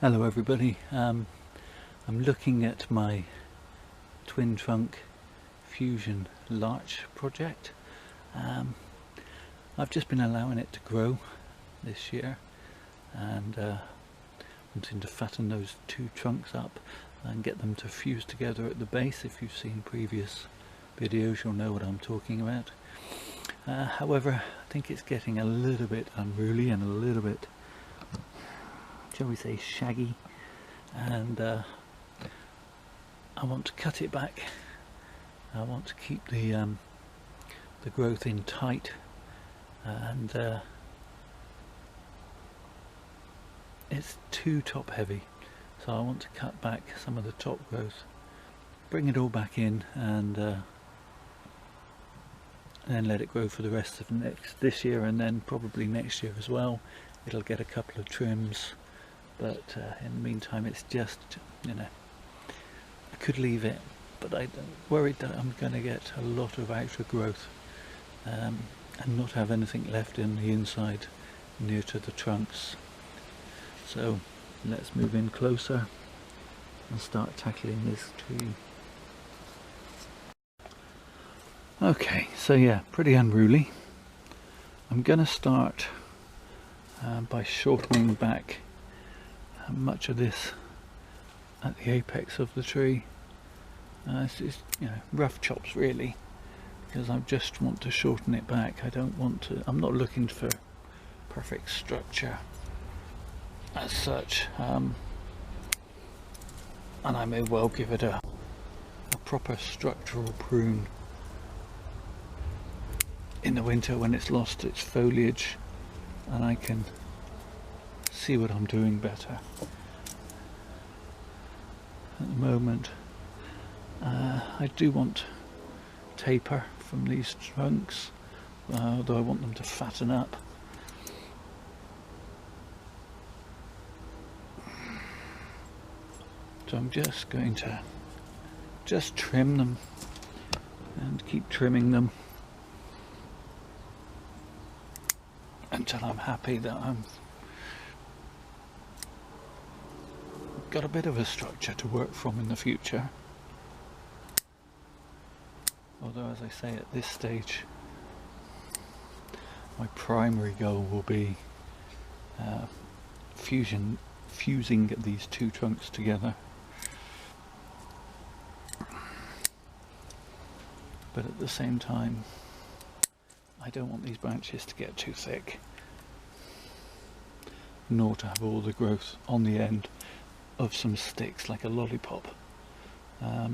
Hello everybody, I'm looking at my twin trunk fusion larch project. I've just been allowing it to grow this year and wanting to fatten those two trunks up and get them to fuse together at the base. If you've seen previous videos you'll know what I'm talking about. However, I think it's getting a little bit unruly and a little bit, shall we say, shaggy, and I want to cut it back. I want to keep the growth in tight, and it's too top heavy, so I want to cut back some of the top growth, bring it all back in, and then let it grow for the rest of this year, and then probably next year as well. It'll get a couple of trims. But in the meantime, it's just, I could leave it, but I'm worried that I'm going to get a lot of outer growth and not have anything left in the inside near to the trunks. So let's move in closer and start tackling this tree. Okay, so yeah, pretty unruly. I'm going to start by shortening back much of this at the apex of the tree. This is, rough chops really, because I just want to shorten it back. I'm not looking for perfect structure as such, and I may well give it a proper structural prune in the winter when it's lost its foliage and I can see what I'm doing better. At the moment I do want taper from these trunks, although I want them to fatten up. So I'm just going to trim them and keep trimming them until I'm happy that I've got a bit of a structure to work from in the future. Although, as I say, at this stage my primary goal will be fusing these two trunks together. But at the same time, I don't want these branches to get too thick, nor to have all the growth on the end of some sticks like a lollipop. I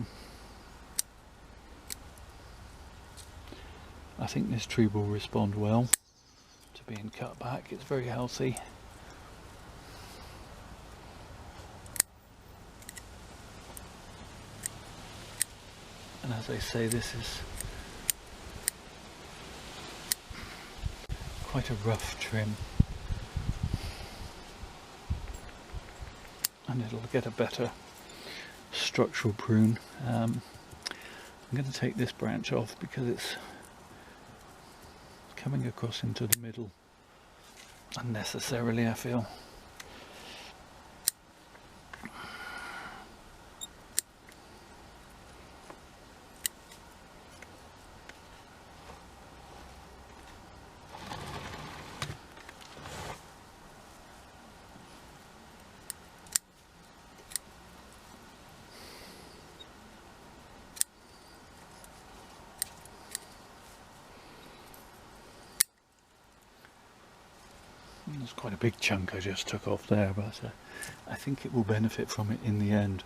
think this tree will respond well to being cut back. It's very healthy. And as I say, this is quite a rough trim, and it'll get a better structural prune. I'm going to take this branch off because it's coming across into the middle unnecessarily, I feel. There's quite a big chunk I just took off there, but I think it will benefit from it in the end.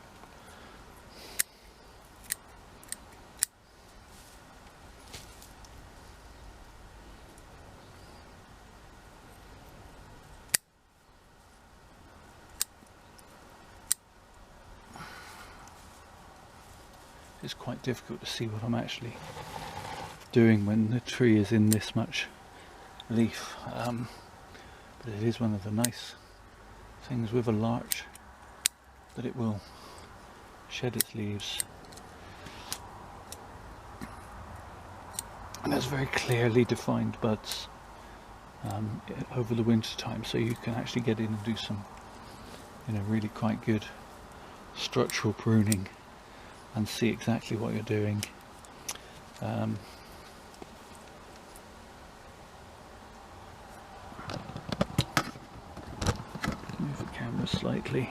It's quite difficult to see what I'm actually doing when the tree is in this much leaf. But it is one of the nice things with a larch, that it will shed its leaves and has very clearly defined buds over the winter time, so you can actually get in and do some really quite good structural pruning and see exactly what you're doing. Move the camera slightly.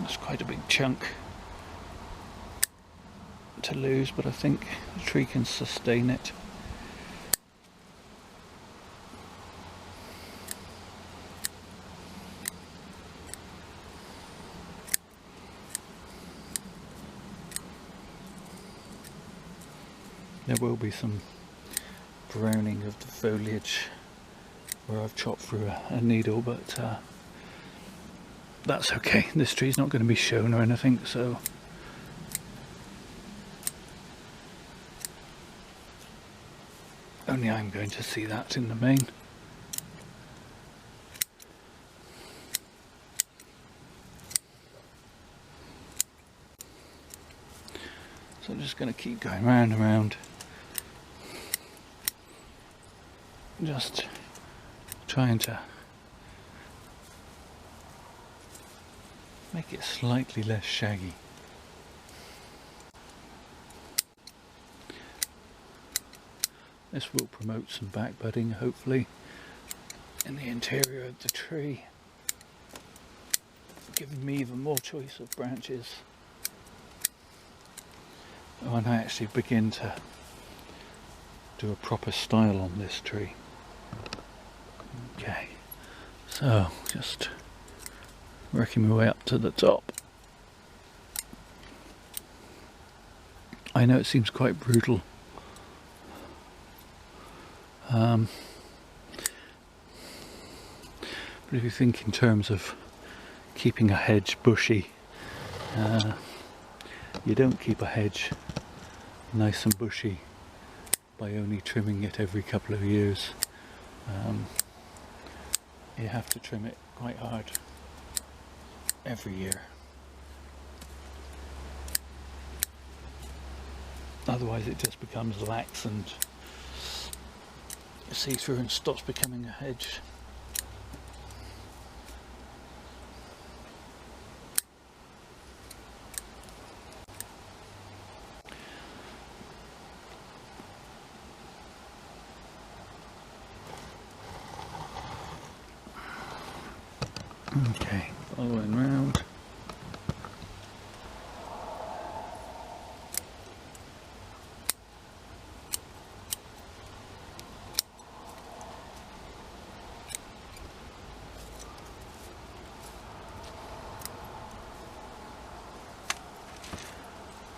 It's quite a big chunk to lose, but I think the tree can sustain it. There will be some browning of the foliage where I've chopped through a needle, but that's okay. This tree's not going to be shown or anything, so only I'm going to see that in the main. So I'm just going to keep going round and round, just trying to make it slightly less shaggy. This will promote some back budding, hopefully, in the interior of the tree, giving me even more choice of branches when I actually begin to do a proper style on this tree. Okay, so just working my way up to the top. I know it seems quite brutal, but if you think in terms of keeping a hedge bushy, you don't keep a hedge nice and bushy by only trimming it every couple of years. You have to trim it quite hard every year. Otherwise it just becomes lax and see-through and stops becoming a hedge. Okay, following round.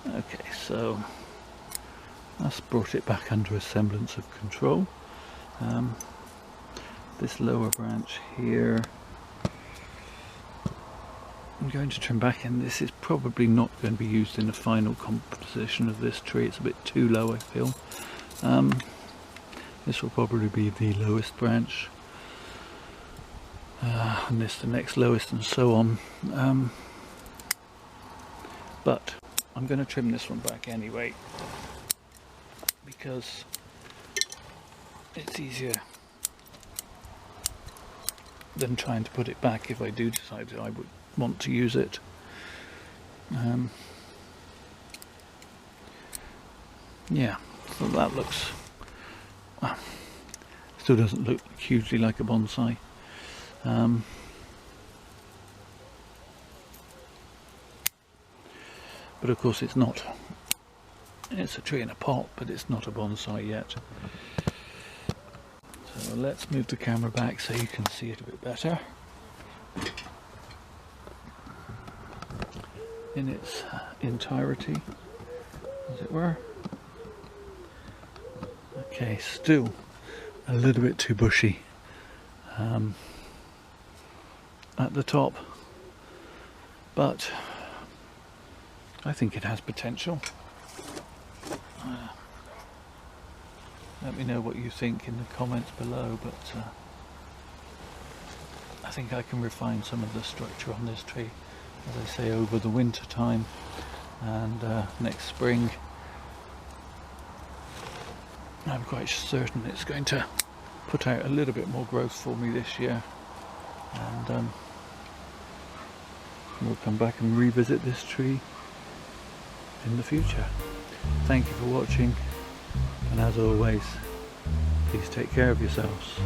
Okay, so that's brought it back under a semblance of control. This lower branch here, I'm going to trim back, and this is probably not going to be used in the final composition of this tree. It's a bit too low, I feel. This will probably be the lowest branch, and this the next lowest, and so on. But I'm going to trim this one back anyway, because it's easier than trying to put it back if I do decide that I would want to use it. Yeah, so that looks, still doesn't look hugely like a bonsai. But of course it's not. It's a tree in a pot, but it's not a bonsai yet. So let's move the camera back so you can see it a bit better in its entirety, as it were. Okay, still a little bit too bushy at the top, but I think it has potential. Let me know what you think in the comments below, but I think I can refine some of the structure on this tree, as I say, over the winter time, and next spring I'm quite certain it's going to put out a little bit more growth for me this year, and we'll come back and revisit this tree in the future. Thank you for watching, and as always, please take care of yourselves.